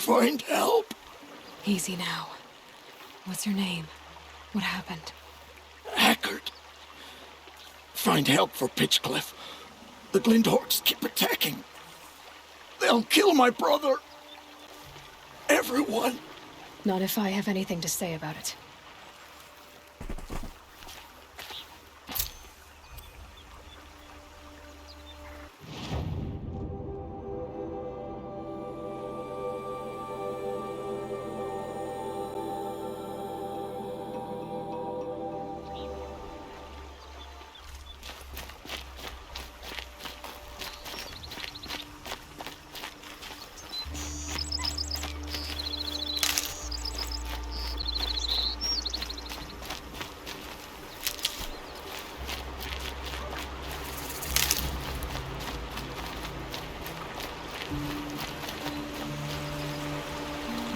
Find help. Easy now. What's your name? What happened? Hackard. Find help for Pitchcliff. The Glindorks keep attacking. They'll kill my brother. Everyone. Not if I have anything to say about it.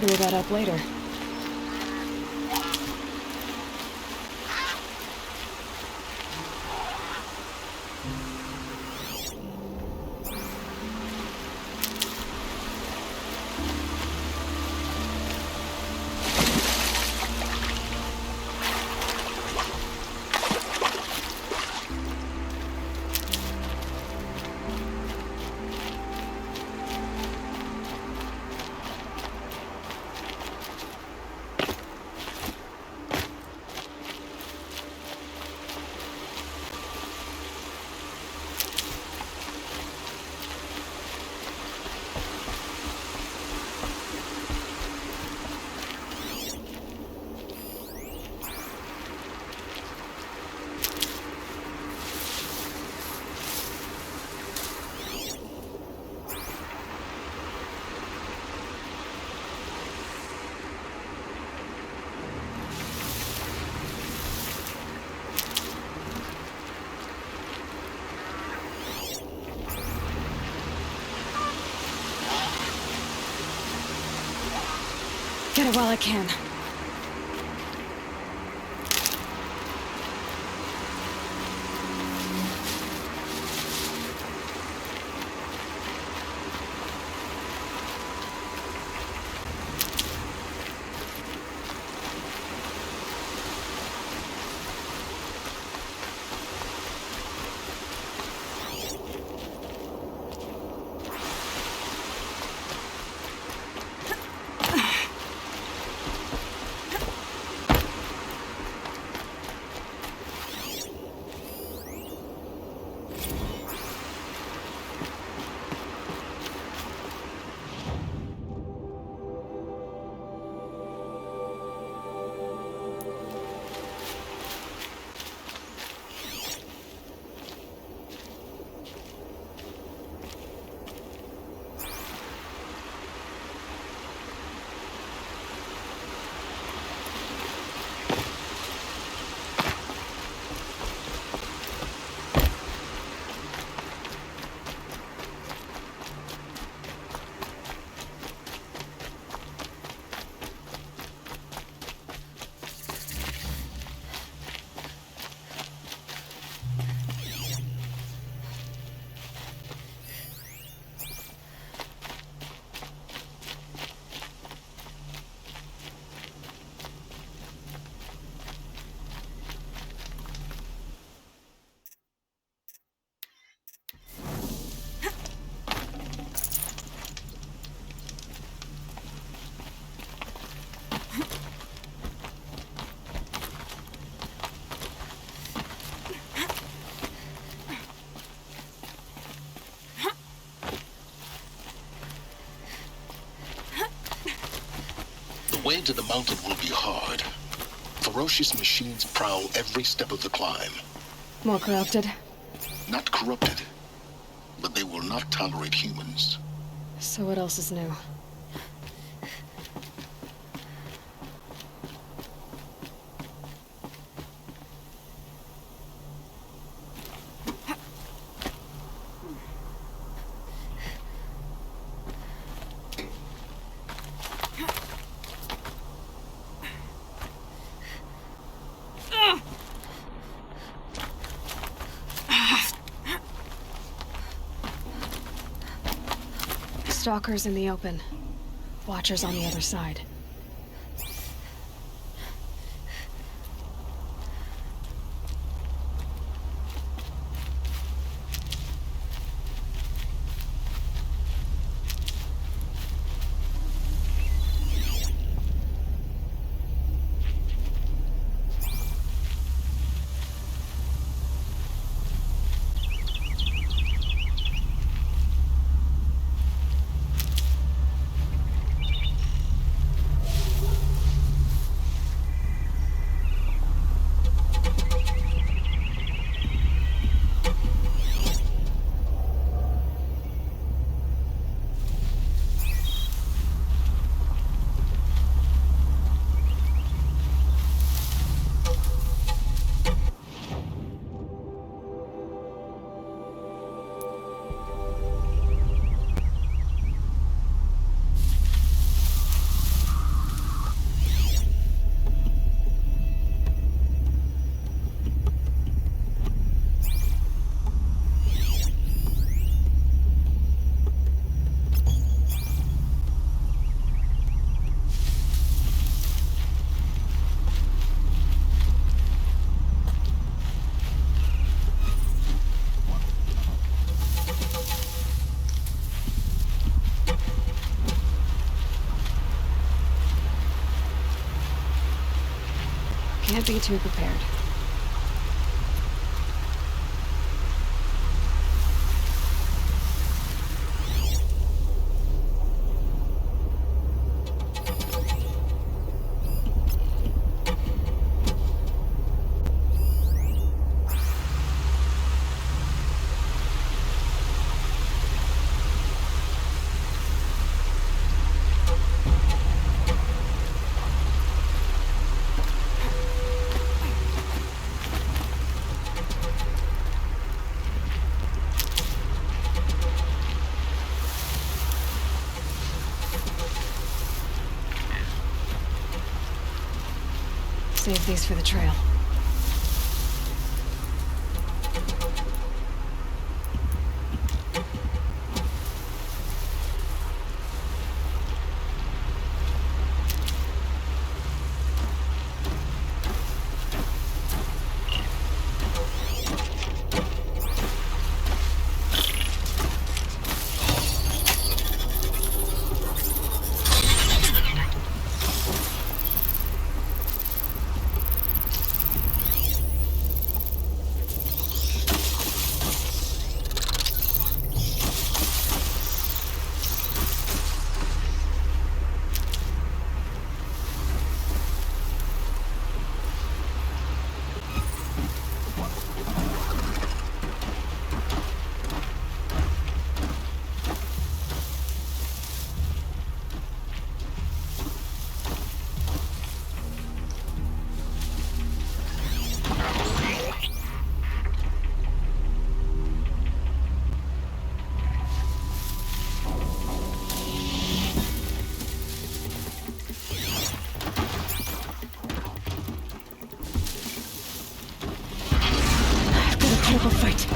Clear that up later. Get it while I can. The way to the mountain will be hard. Ferocious machines prowl every step of the climb. More corrupted? Not corrupted, but they will not tolerate humans. So what else is new? Stalkers in the open. Watchers on the other side. Can't be too prepared. Save these for the trail. Terrible fight.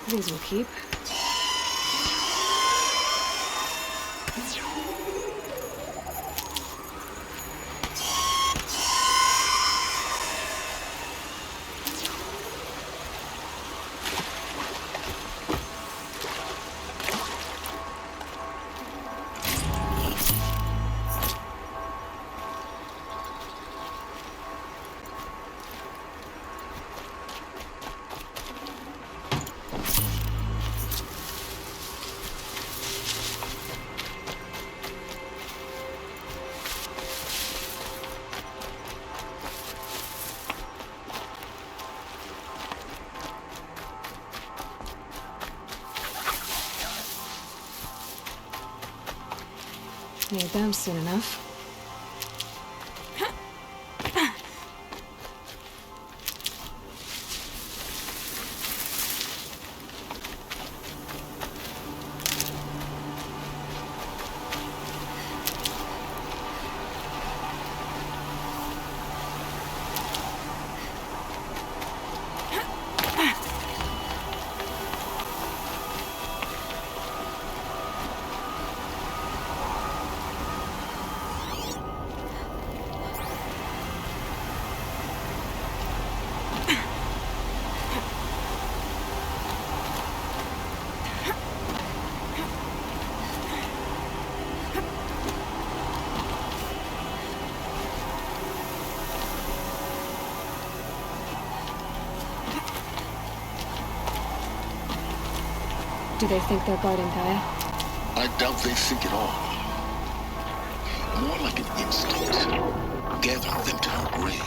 These will keep. Need them soon enough. Do they think they're guarding Gaia? I doubt they think at all. More like an instinct. Gathering them to her grave.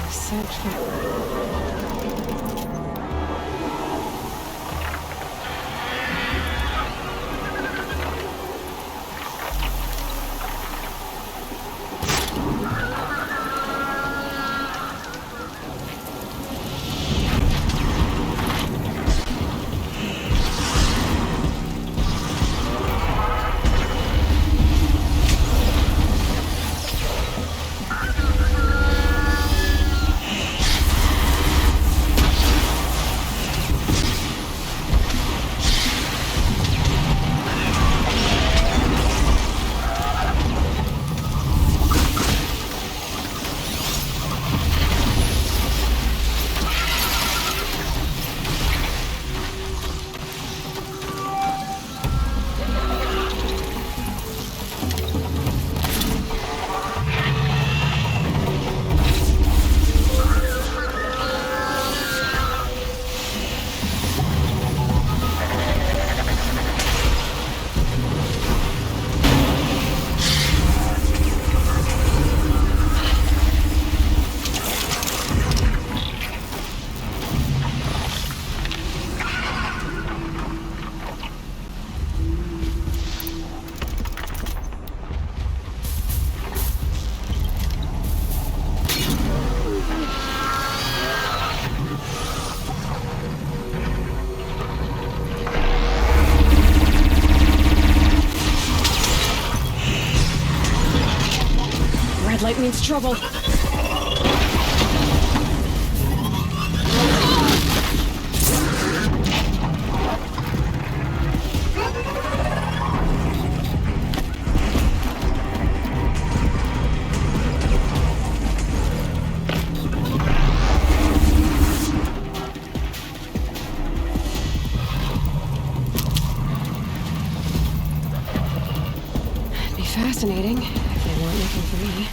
Search for... Red light means trouble. fascinating, if they weren't looking for me.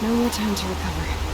No more time to recover.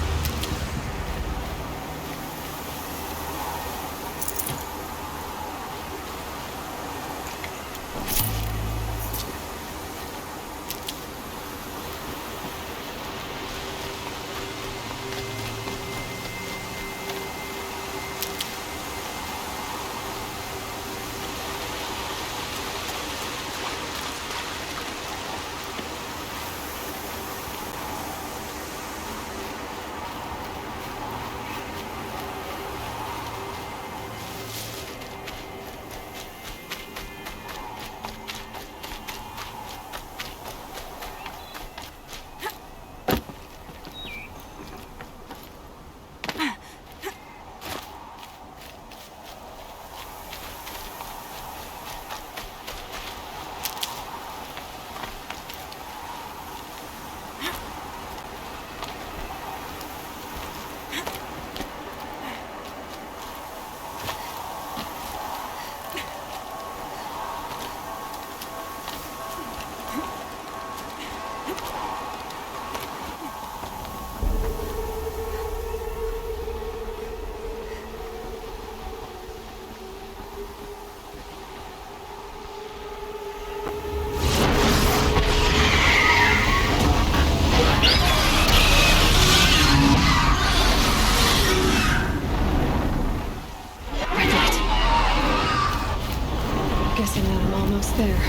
Guessing that I'm almost there.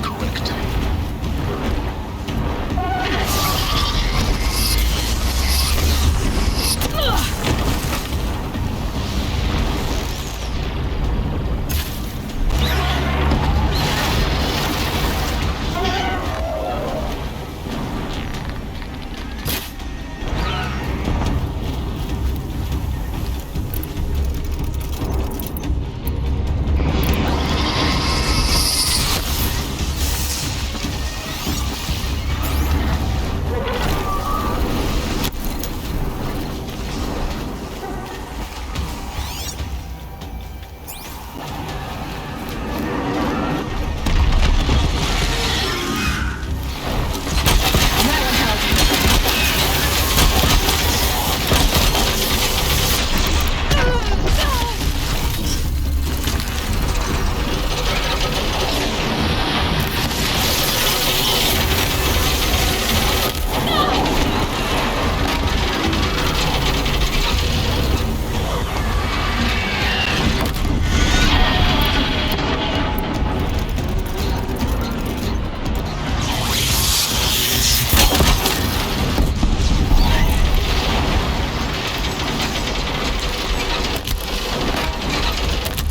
Correct.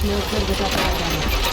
No good with that item.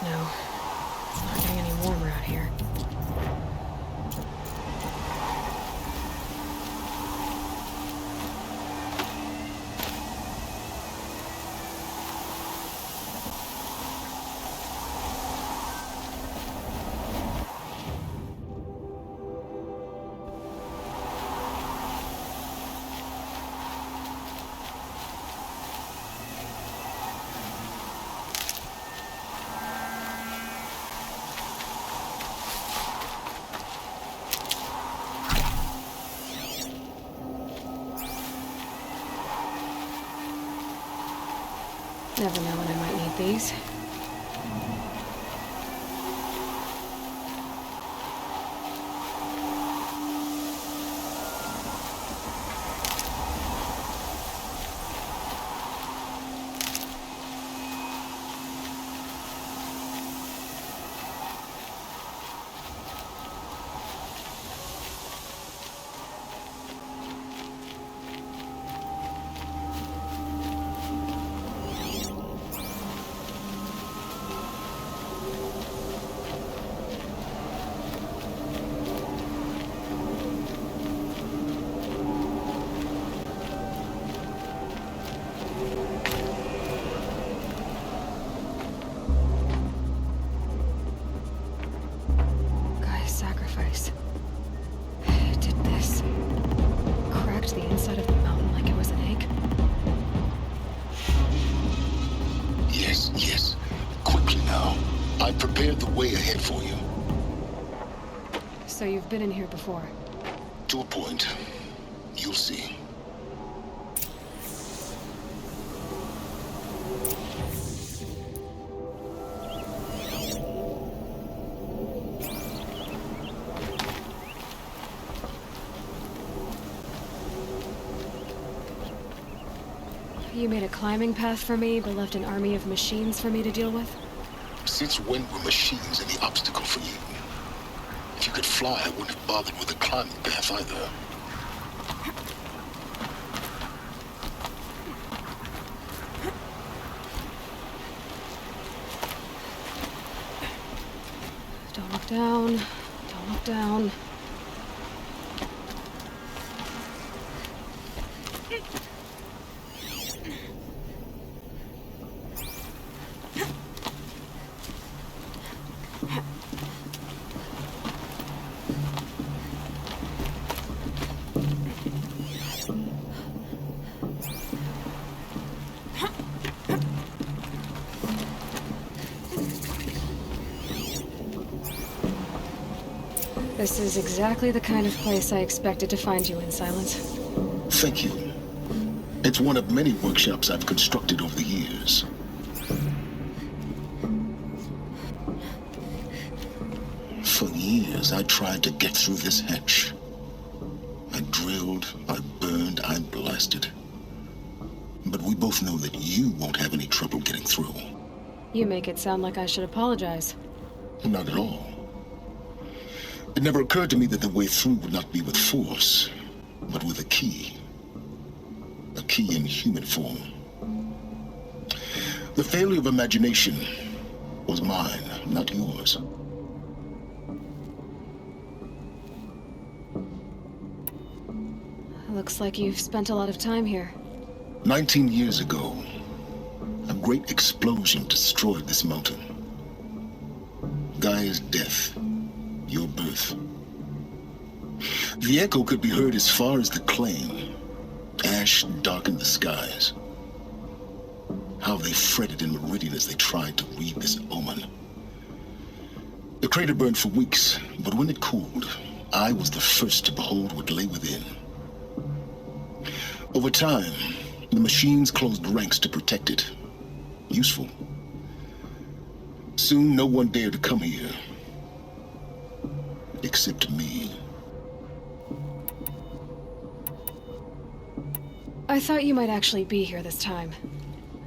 snow. It's not getting any warmer out here. Never know when I might need these. Sacrifice. It did this. Cracked the inside of the mountain like it was an egg. Yes, yes. Quickly now. I prepared the way ahead for you. So you've been in here before? To a point. You'll see. You made a climbing path for me, but left an army of machines for me to deal with? Since when were machines any obstacle for you? If you could fly, I wouldn't have bothered with a climbing path either. Don't look down. Don't look down. This is exactly the kind of place I expected to find you in, Silence. Thank you. It's one of many workshops I've constructed over the years. For years, I tried to get through this hatch. I drilled, I burned, I blasted. But we both know that you won't have any trouble getting through. You make it sound like I should apologize. Not at all. It never occurred to me that the way through would not be with force, but with a key. A key in human form. The failure of imagination was mine, not yours. Looks like you've spent a lot of time here. 19 years ago, a great explosion destroyed this mountain. Gaia's death. Your birth. The echo could be heard as far as the claim. Ash darkened the skies. How they fretted in Meridian as they tried to read this omen. The crater burned for weeks, but when it cooled, I was the first to behold what lay within. Over time, the machines closed ranks to protect it. Useful. Soon, no one dared to come here. Except me. I thought you might actually be here this time.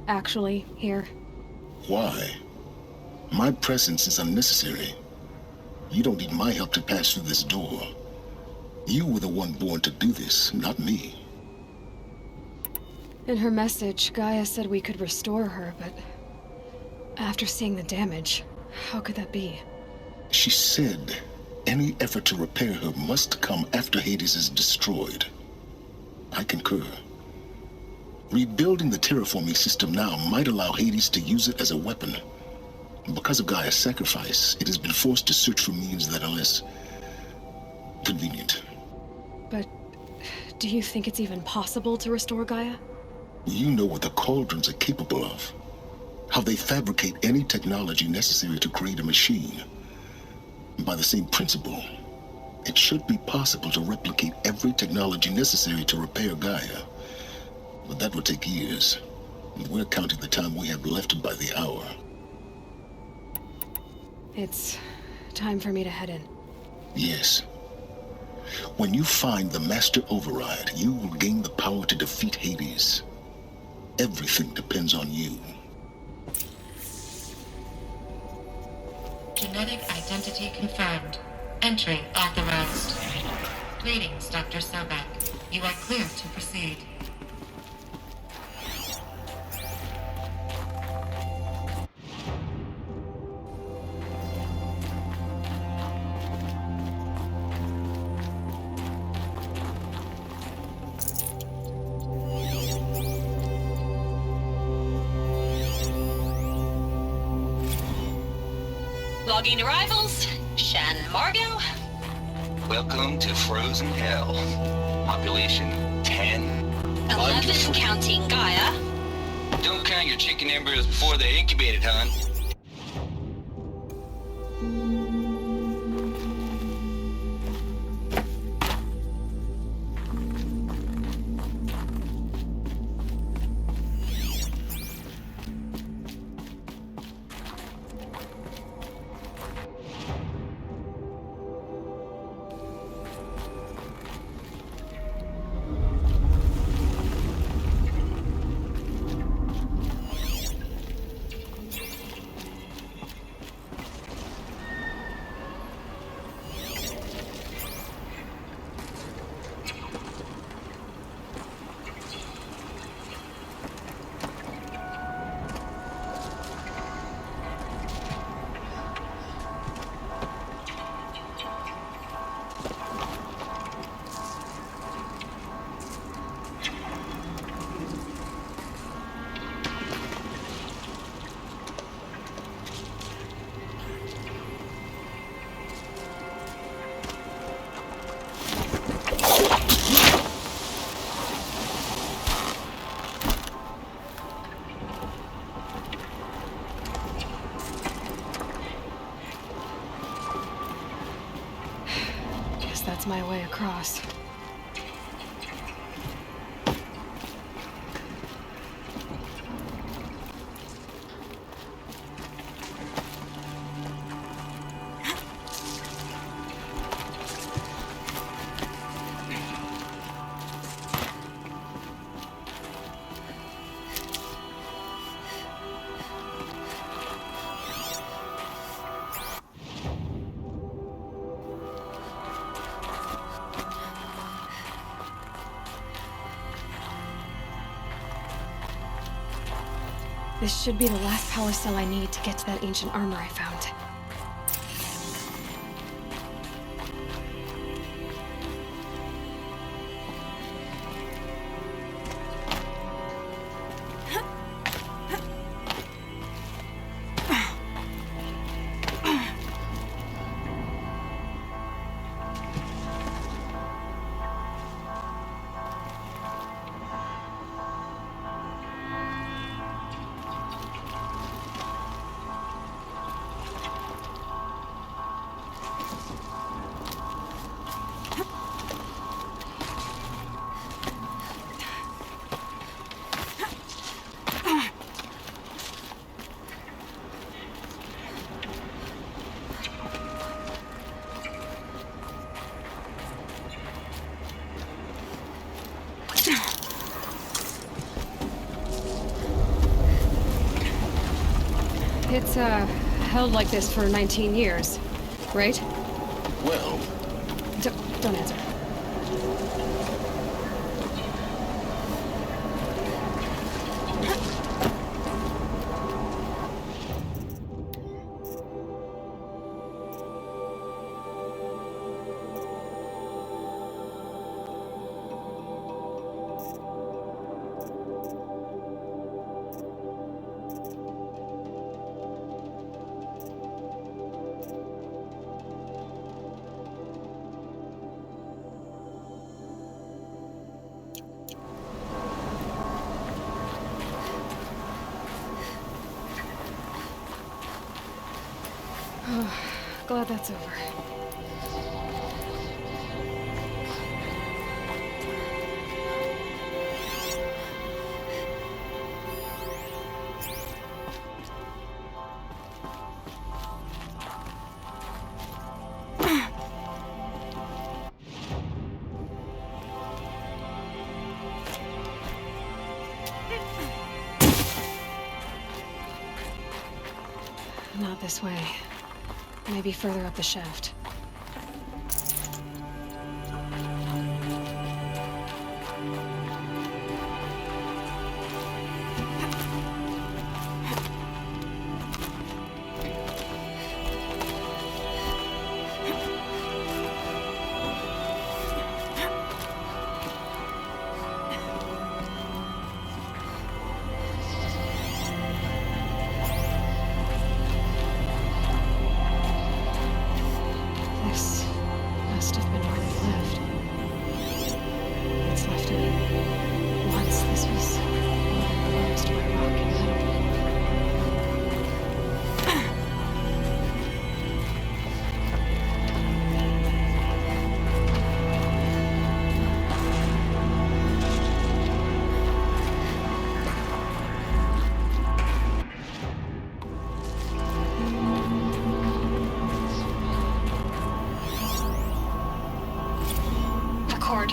Actually, here. Why? My presence is unnecessary. You don't need my help to pass through this door. You were the one born to do this, not me. In her message, Gaia said we could restore her, but after seeing the damage, How could that be? She said any effort to repair her must come after Hades is destroyed. I concur. Rebuilding the terraforming system now might allow Hades to use it as a weapon. Because of Gaia's sacrifice, it has been forced to search for means that are less convenient. But do you think it's even possible to restore Gaia? You know what the cauldrons are capable of. How they fabricate any technology necessary to create a machine. By the same principle, it should be possible to replicate every technology necessary to repair Gaia. But that would take years. And we're counting the time we have left by the hour. It's time for me to head in. Yes. When you find the Master Override, you will gain the power to defeat Hades. Everything depends on you. Genetic identity confirmed. Entry authorized. Greetings, Dr. Sobek. You are cleared to proceed. Logging arrivals. Shan Margot. Welcome to Frozen Hell. Population 10. 11 counting Gaia. Don't count your chicken embryos before they're incubated, hon. That's my way across. This should be the last power cell I need to get to that ancient armor I found. It's, held like this for 19 years, right? Well, Don't answer. Glad that's over. Not this way. Maybe further up the shaft. This must have been where they lived. It's left it. Once this was enclosed by rock and metal. The cord.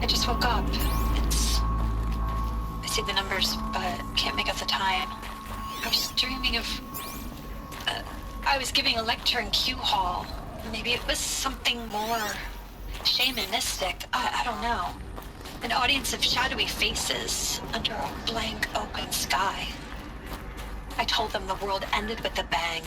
I just woke up. I see the numbers, but can't make out the time. I was dreaming of... I was giving a lecture in Q Hall. Maybe it was something more shamanistic. I don't know. An audience of shadowy faces under a blank open sky. I told them the world ended with a bang.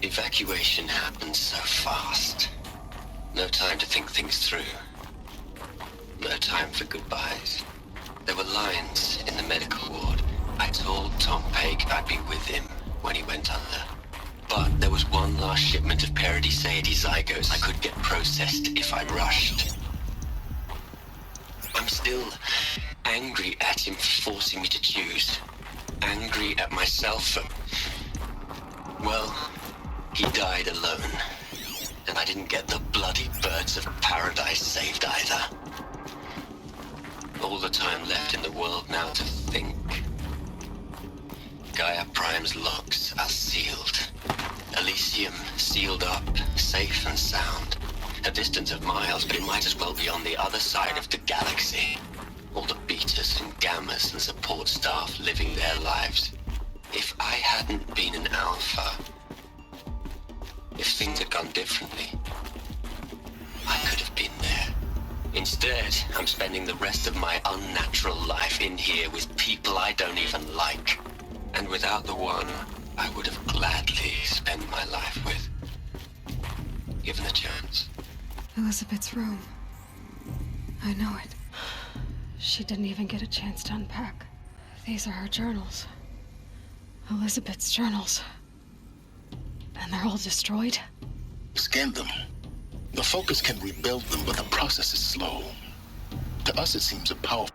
Evacuation happened so fast. No time to think things through. No time for goodbyes. There were lines in the medical ward. I told Tom Pake I'd be with him when he went under. But there was one last shipment of Paradiseidae zygotes I could get processed if I rushed. I'm still angry at him for forcing me to choose. Angry at myself for... well... he died alone, and I didn't get the bloody birds of paradise saved either. All the time left in the world now to think. Gaia Prime's locks are sealed. Elysium sealed up, safe and sound. A distance of miles, but it might as well be on the other side of the galaxy. All the betas and gammas and support staff living their lives. If I hadn't been an alpha... if things had gone differently, I could have been there. Instead, I'm spending the rest of my unnatural life in here with people I don't even like. And without the one I would have gladly spent my life with. Given a chance. Elizabeth's room. I know it. She didn't even get a chance to unpack. These are her journals. Elizabeth's journals. And they're all destroyed? Scan them. The Focus can rebuild them, but the process is slow. To us, it seems a powerful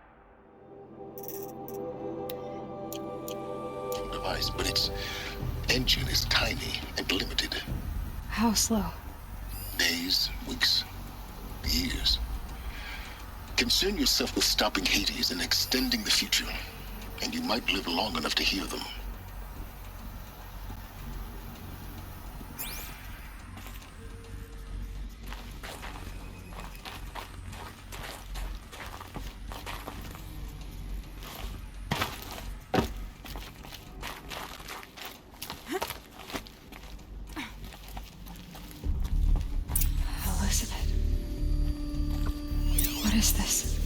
device, but its engine is tiny and limited. How slow? Days, weeks, years. Concern yourself with stopping Hades and extending the future, and you might live long enough to hear them. Elizabeth. What is this?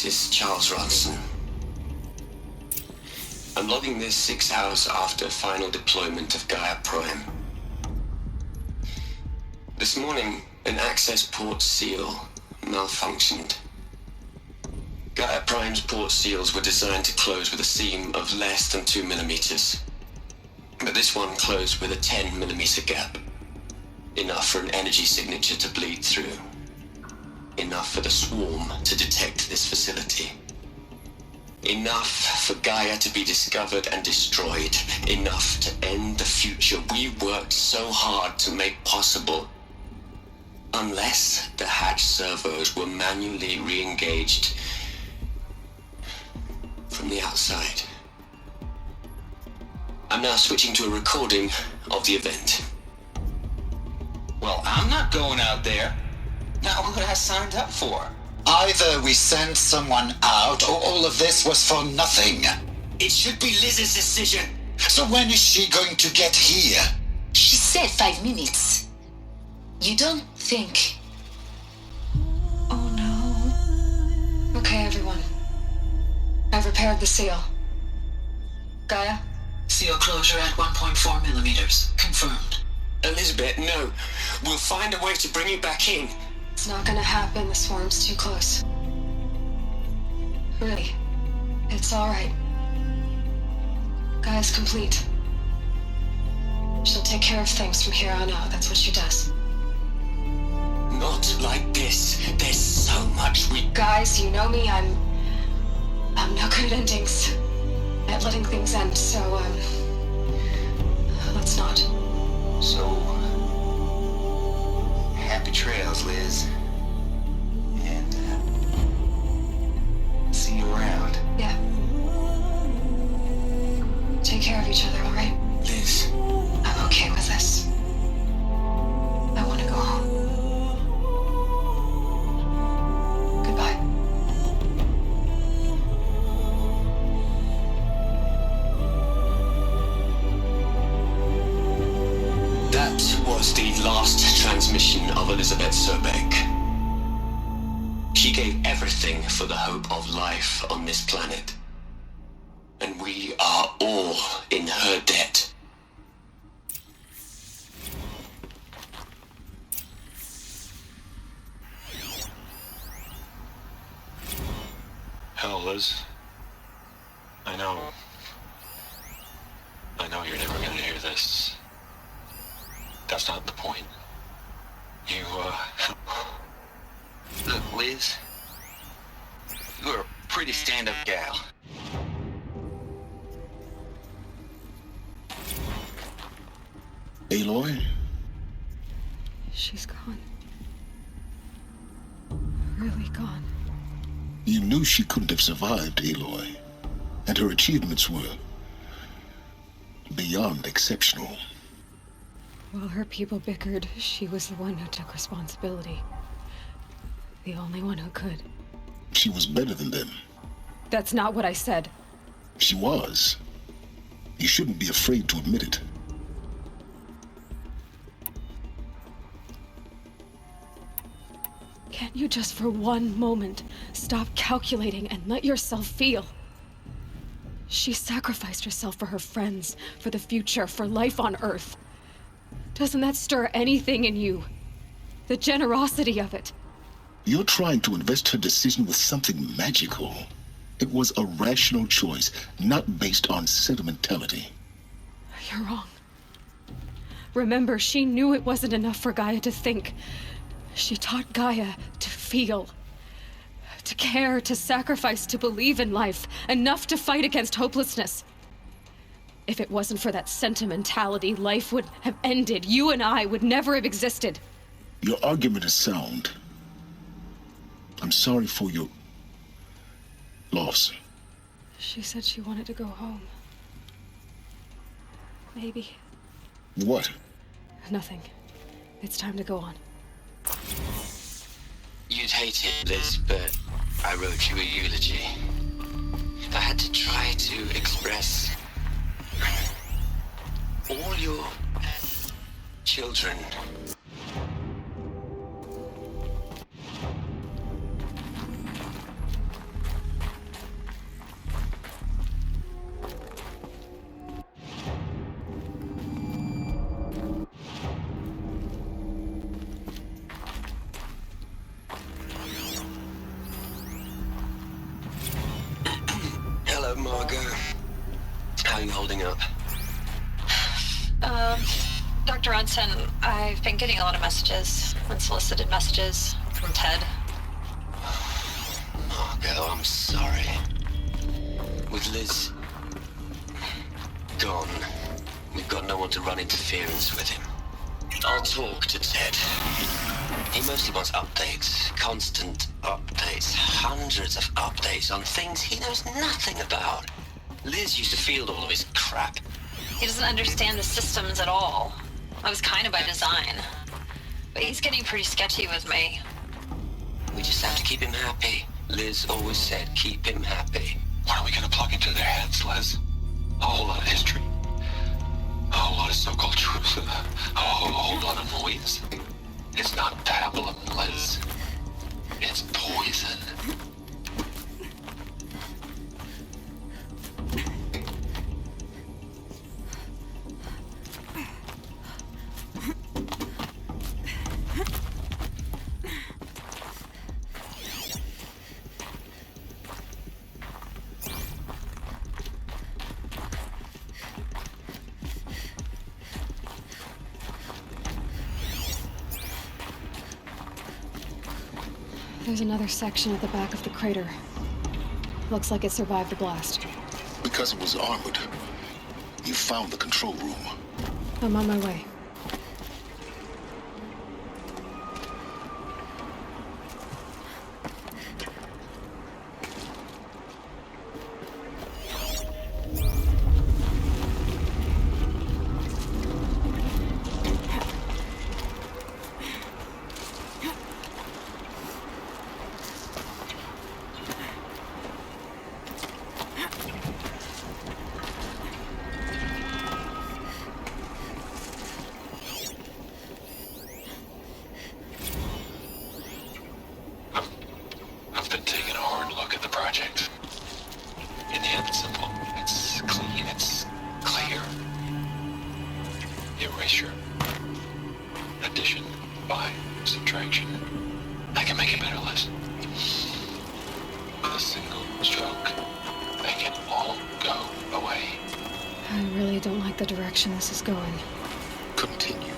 Scientist Charles Ronson. I'm logging this 6 hours after final deployment of Gaia Prime. This morning, an access port seal malfunctioned. Gaia Prime's port seals were designed to close with a seam of less than 2 millimeters. But this one closed with a 10 millimeter gap. Enough for an energy signature to bleed through. Enough for the swarm to detect this facility. Enough for Gaia to be discovered and destroyed. Enough to end the future we worked so hard to make possible. Unless the hatch servos were manually re-engaged from the outside. I'm now switching to a recording of the event. Well, I'm not going out there. Not what I signed up for. Either we send someone out, or all of this was for nothing. It should be Liz's decision. So when is she going to get here? She said 5 minutes. You don't think... Oh no. Okay, everyone. I've repaired the seal. Gaia? Seal closure at 1.4 millimeters. Confirmed. Elizabeth, no. We'll find a way to bring you back in. It's not gonna happen. The swarm's too close. Really. It's alright. Gaia's complete. She'll take care of things from here on out. That's what she does. Not like this. There's so much we... Guys, you know me. I'm no good at endings. At letting things end, so, let's not. So, happy trails, Liz. And, see you around. Yeah. Take care of each other, alright? Liz. I'm okay with this. I want to go home. Goodbye. That was the last transmission of Elizabeth Sobek. She gave everything for the hope of life on this planet. And we are all in her debt. Hell, Liz. I know you're never gonna hear this. That's not the point. You, Look, Liz. You're a pretty stand-up gal. Aloy? She's gone. Really gone. You knew she couldn't have survived, Aloy. And her achievements were beyond exceptional. While her people bickered, she was the one who took responsibility. The only one who could. She was better than them. That's not what I said. She was. You shouldn't be afraid to admit it. Can't you just for one moment stop calculating and let yourself feel? She sacrificed herself for her friends, for the future, for life on Earth. Doesn't that stir anything in you? The generosity of it. You're trying to invest her decision with something magical. It was a rational choice, not based on sentimentality. You're wrong. Remember, she knew it wasn't enough for Gaia to think. She taught Gaia to feel. To care, to sacrifice, to believe in life. Enough to fight against hopelessness. If it wasn't for that sentimentality, life would have ended. You and I would never have existed. Your argument is sound. I'm sorry for your loss. She said she wanted to go home. Maybe. What? Nothing. It's time to go on. You'd hate it, Liz, but I wrote you a eulogy. I had to try to express all your children. thing holding up? Dr. Ronson, I've been getting a lot of messages, unsolicited messages from Ted. Margot, I'm sorry. With Liz gone, we've got no one to run interference with him. I'll talk to Ted. He mostly wants updates, constant updates, hundreds of updates on things he knows nothing about. Liz used to field all of his crap. He doesn't understand the systems at all. That was kind of by design. But he's getting pretty sketchy with me. We just have to keep him happy. Liz always said keep him happy. What are we gonna plug into their heads, Liz? A whole lot of history. A whole lot of so-called truth. A whole lot of noise. It's not pablum, Liz. It's poison. There's another section at the back of the crater. Looks like it survived the blast. Because it was armored, you found the control room. I'm on my way. I've been taking a hard look at the project. In the end, it's simple. It's clean. It's clear. Erasure. Addition by subtraction. I can make it better, Liz. With a single stroke, make it all go away. I really don't like the direction this is going. Continue.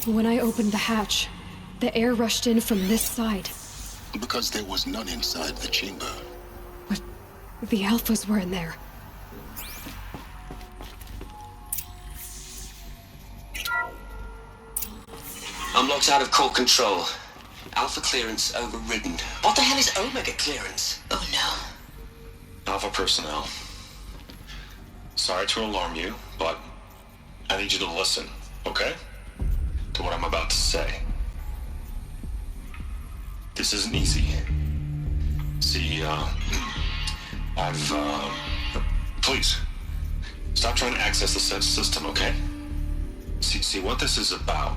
When I opened the hatch, the air rushed in from this side. Because there was none inside the chamber. But the alphas were in there. I'm locked out of core control. Alpha clearance overridden. What the hell is Omega clearance? Oh no. Alpha personnel. Sorry to alarm you, but I need you to listen, okay? To what I'm about to say. This isn't easy. See, please, stop trying to access the said system, okay? See, what this is about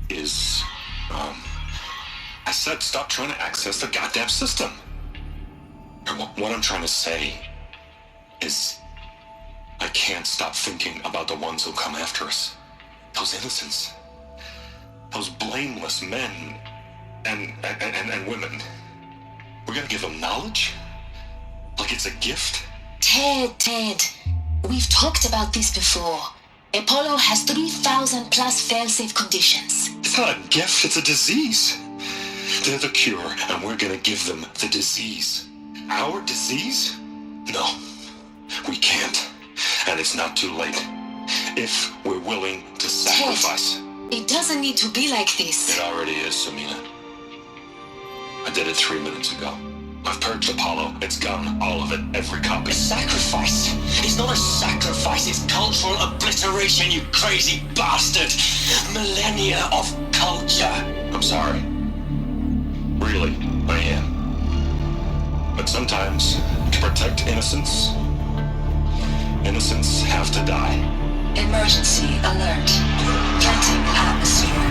is, I said stop trying to access the goddamn system. And what I'm trying to say is, I can't stop thinking about the ones who come after us. Those innocents. Those blameless men and women. We're gonna give them knowledge? Like it's a gift? Ted. We've talked about this before. Apollo has 3,000 plus fail-safe conditions. It's not a gift, it's a disease. They're the cure, and we're gonna give them the disease. Our disease? No, we can't. And it's not too late. If we're willing to sacrifice. Ted, it doesn't need to be like this. It already is, Samina. I did it 3 minutes ago. I've purged Apollo. It's gone. All of it. Every copy. Sacrifice? It's not a sacrifice. It's cultural obliteration, you crazy bastard. Millennia of culture. I'm sorry. Really, I am. But sometimes, to protect innocence, innocents have to die. Emergency alert. Planting atmosphere.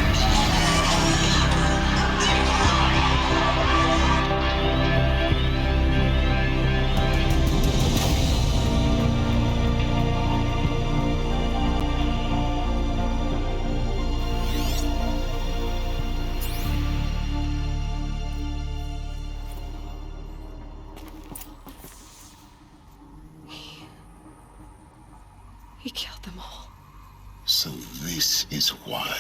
He killed them all. So this is why.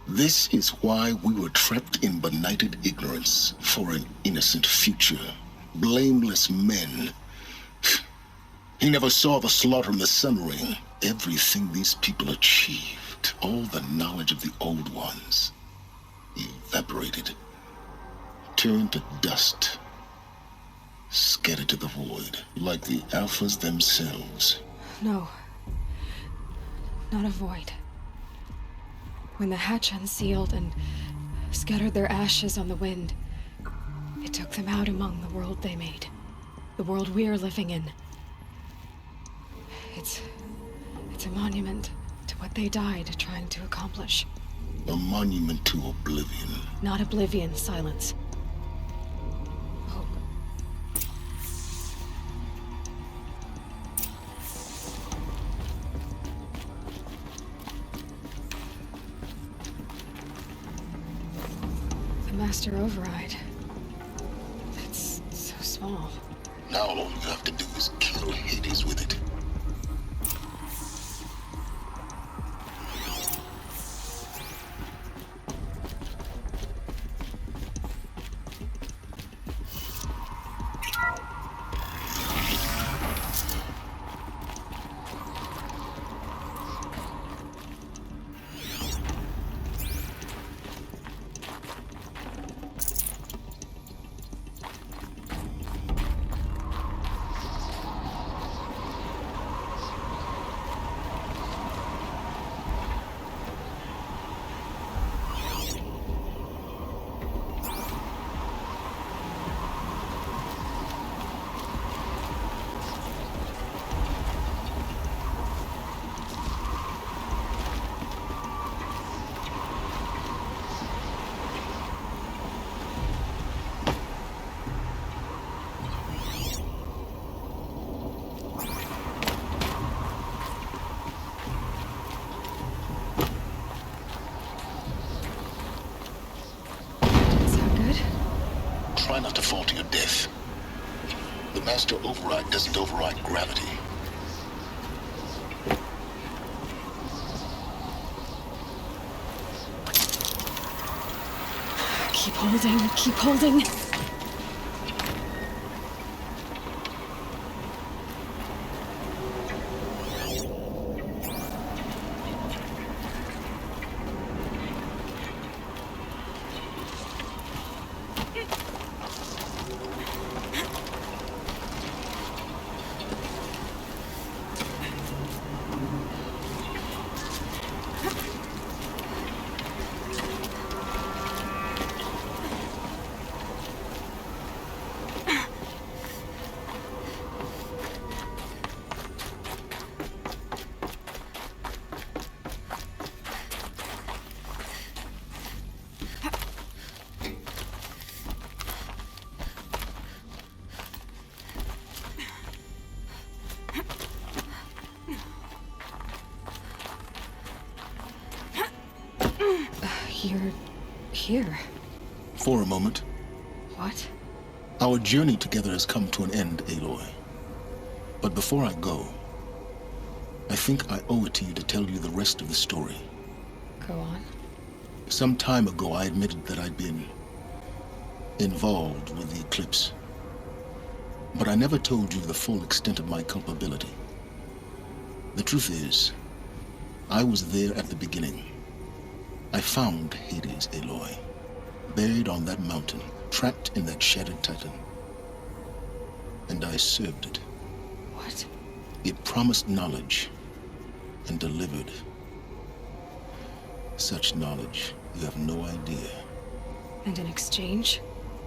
This is why we were trapped in benighted ignorance for an innocent future. Blameless men. He never saw the slaughter in the Sun Ring. Everything these people achieved, all the knowledge of the old ones, evaporated, turned to dust, scattered to the void, like the Alphas themselves. No. Not a void. When the hatch unsealed and scattered their ashes on the wind, it took them out among the world they made. The world we're living in. It's a monument to what they died trying to accomplish. A monument to oblivion. Not oblivion, Silence. Hope. The Master Override. It's so small. Now all you have to do is kill Hades with it. Try not to fall to your death. The Master Override doesn't override gravity. Keep holding, keep holding. You're here. For a moment. What? Our journey together has come to an end, Aloy. But before I go, I think I owe it to you to tell you the rest of the story. Go on. Some time ago, I admitted that I'd been involved with the eclipse. But I never told you the full extent of my culpability. The truth is, I was there at the beginning. I found Hades, Aloy, buried on that mountain, trapped in that shattered titan. And I served it. What? It promised knowledge and delivered. Such knowledge, you have no idea. And in exchange?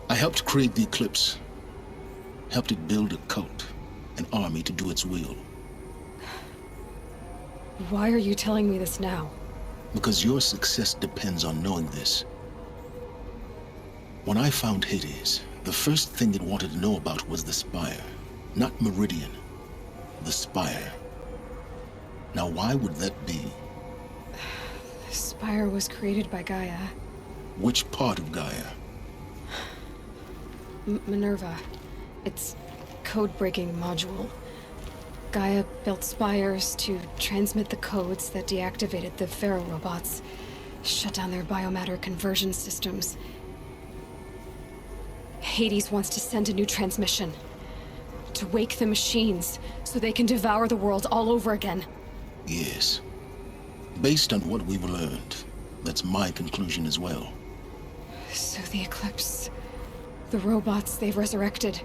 I helped create the eclipse. Helped it build a cult, an army to do its will. Why are you telling me this now? Because your success depends on knowing this. When I found Hades, the first thing it wanted to know about was the Spire. Not Meridian. The Spire. Now why would that be? The Spire was created by Gaia. Which part of Gaia? Minerva. It's code-breaking module. Gaia built spires to transmit the codes that deactivated the Pharaoh robots, shut down their biomatter conversion systems. Hades wants to send a new transmission. To wake the machines, so they can devour the world all over again. Yes. Based on what we've learned, that's my conclusion as well. So the Eclipse, the robots they've resurrected,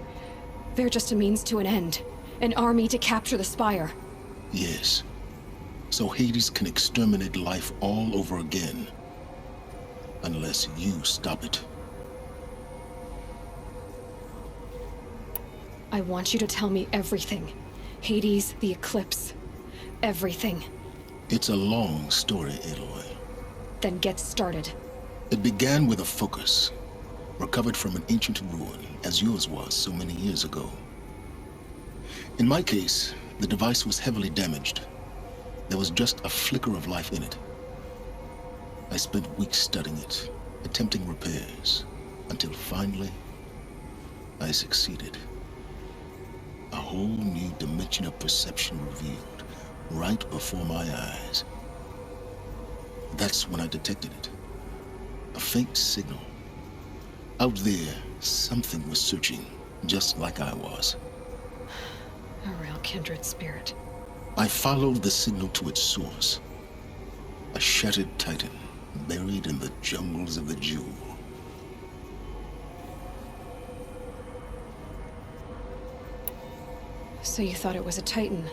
they're just a means to an end. An army to capture the Spire. Yes. So Hades can exterminate life all over again. Unless you stop it. I want you to tell me everything. Hades, the Eclipse. Everything. It's a long story, Aloy. Then get started. It began with a focus, recovered from an ancient ruin, as yours was so many years ago. In my case, the device was heavily damaged. There was just a flicker of life in it. I spent weeks studying it, attempting repairs, until finally, I succeeded. A whole new dimension of perception revealed, right before my eyes. That's when I detected it. A faint signal. Out there, something was searching, just like I was. A real kindred spirit. I followed the signal to its source. A shattered titan, buried in the jungles of the Jewel. So you thought it was a titan?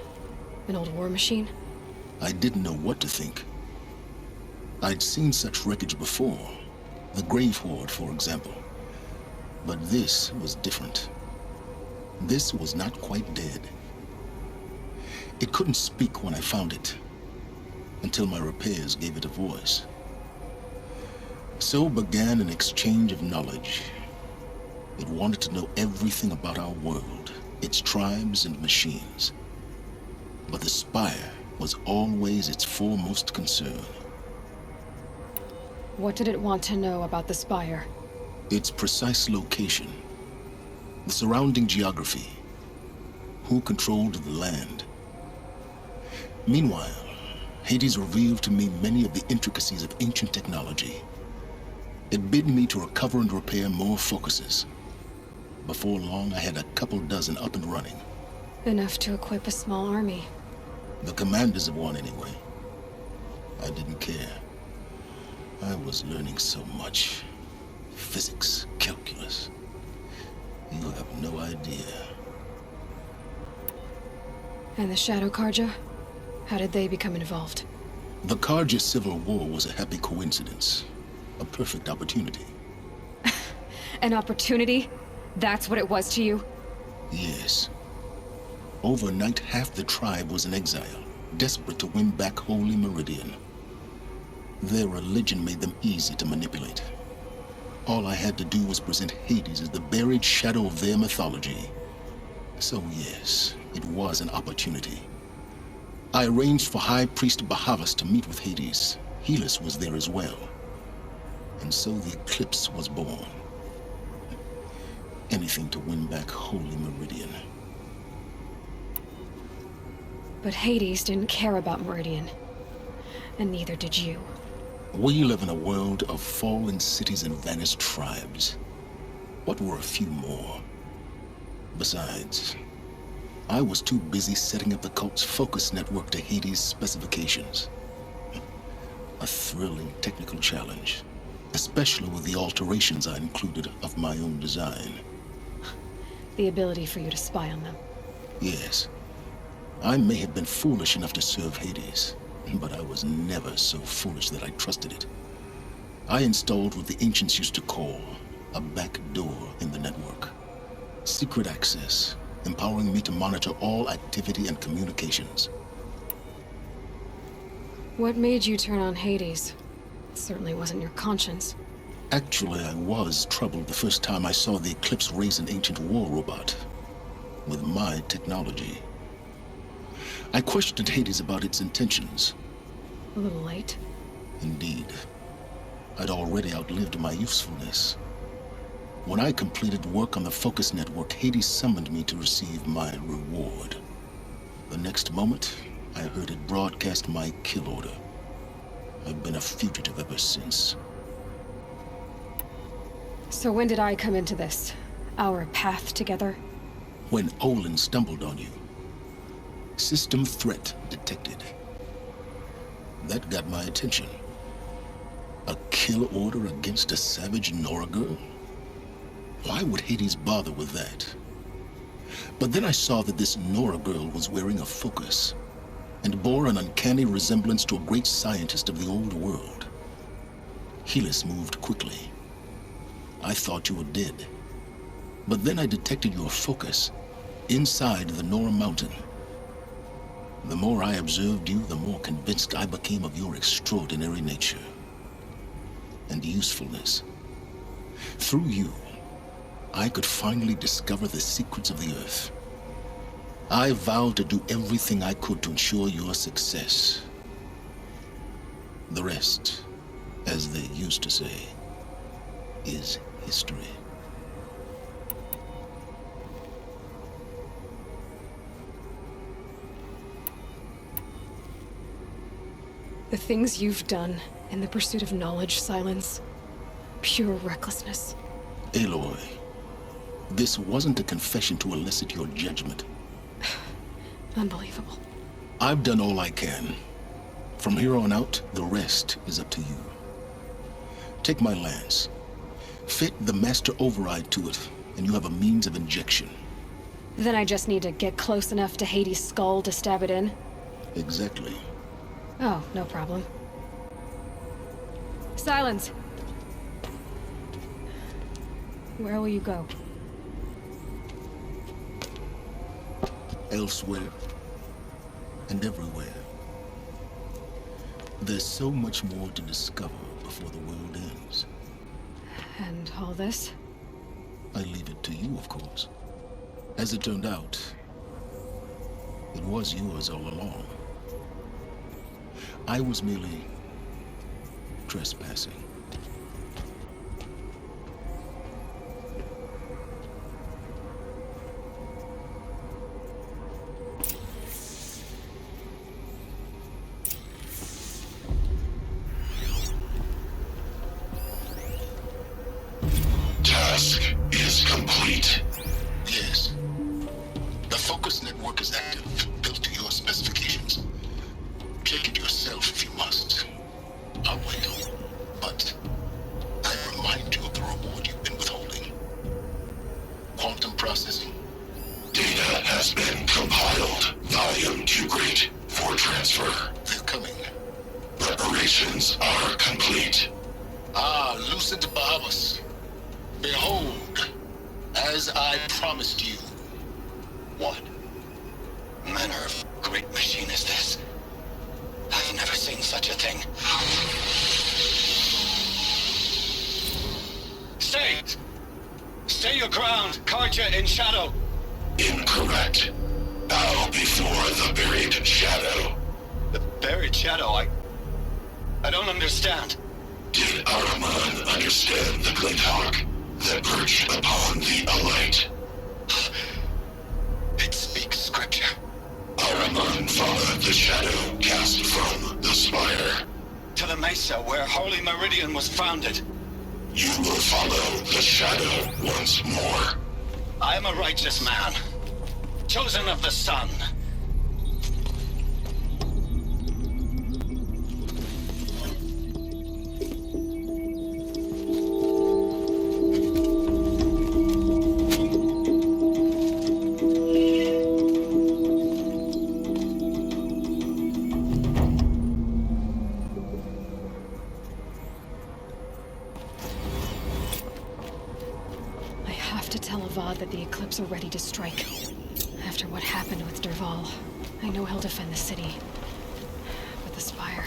An old war machine? I didn't know what to think. I'd seen such wreckage before. The Grave Horde, for example. But this was different. This was not quite dead. It couldn't speak when I found it, until my repairs gave it a voice. So began an exchange of knowledge. It wanted to know everything about our world, its tribes and machines. But the Spire was always its foremost concern. What did it want to know about the Spire? Its precise location, the surrounding geography, who controlled the land. Meanwhile, Hades revealed to me many of the intricacies of ancient technology. It bid me to recover and repair more focuses. Before long, I had a couple dozen up and running. Enough to equip a small army. The commanders of one, anyway. I didn't care. I was learning so much. Physics, calculus. You have no idea. And the Shadow Karja? How did they become involved? The Karja Civil War was a happy coincidence. A perfect opportunity. An opportunity? That's what it was to you? Yes. Overnight, half the tribe was in exile, desperate to win back Holy Meridian. Their religion made them easy to manipulate. All I had to do was present Hades as the buried shadow of their mythology. So yes, it was an opportunity. I arranged for High Priest Bahavas to meet with Hades. Helis was there as well. And so the Eclipse was born. Anything to win back Holy Meridian. But Hades didn't care about Meridian. And neither did you. We live in a world of fallen cities and vanished tribes. What were a few more? Besides, I was too busy setting up the cult's focus network to Hades' specifications. A thrilling technical challenge, especially with the alterations I included of my own design. The ability for you to spy on them. Yes. I may have been foolish enough to serve Hades, but I was never so foolish that I trusted it. I installed what the ancients used to call a back door in the network. Secret access, empowering me to monitor all activity and communications. What made you turn on Hades? It certainly wasn't your conscience. Actually, I was troubled the first time I saw the Eclipse raise an ancient war robot. With my technology. I questioned Hades about its intentions. A little late. Indeed. I'd already outlived my usefulness. When I completed work on the Focus Network, Hades summoned me to receive my reward. The next moment, I heard it broadcast my kill order. I've been a fugitive ever since. So when did I come into this? Our path together? When Olin stumbled on you. System threat detected. That got my attention. A kill order against a savage Nora girl? Why would Hades bother with that? But then I saw that this Nora girl was wearing a focus, and bore an uncanny resemblance to a great scientist of the old world. Helis moved quickly. I thought you were dead. But then I detected your focus inside the Nora mountain. The more I observed you, the more convinced I became of your extraordinary nature and usefulness. Through you, I could finally discover the secrets of the Earth. I vowed to do everything I could to ensure your success. The rest, as they used to say, is history. The things you've done in the pursuit of knowledge, Silence. Pure recklessness. Aloy, this wasn't a confession to elicit your judgment. Unbelievable. I've done all I can. From here on out, the rest is up to you. Take my lance. Fit the master override to it, and you have a means of injection. Then I just need to get close enough to Hades' skull to stab it in? Exactly. Oh, no problem. Silence! Where will you go? Elsewhere. And everywhere. There's so much more to discover before the world ends. And all this? I leave it to you, of course. As it turned out, it was yours all along. I was merely trespassing. Task is complete. Yes. The focus network is active, built to your specifications. Check it yourself if you must. I'll wait. But I remind you of the reward you've been withholding. Quantum processing. Data has been compiled. Volume too great for transfer. They're coming. Preparations are complete. Ah, lucid Bahamas. Behold, as I promised you. What manner of great machine is this? I've never seen such a thing. Stay! Stay your ground, Carja in shadow. Incorrect. Bow before the buried shadow. The buried shadow, I don't understand. Did Araman understand the glint hawk that perched upon the alight? It speaks scripture. Araman followed the shadow cast from the spire. To the mesa where Holy Meridian was founded. You will follow the shadow once more. I am a righteous man, chosen of the sun. That the Eclipse are ready to strike. After what happened with Derval, I know he'll defend the city. But the Spire...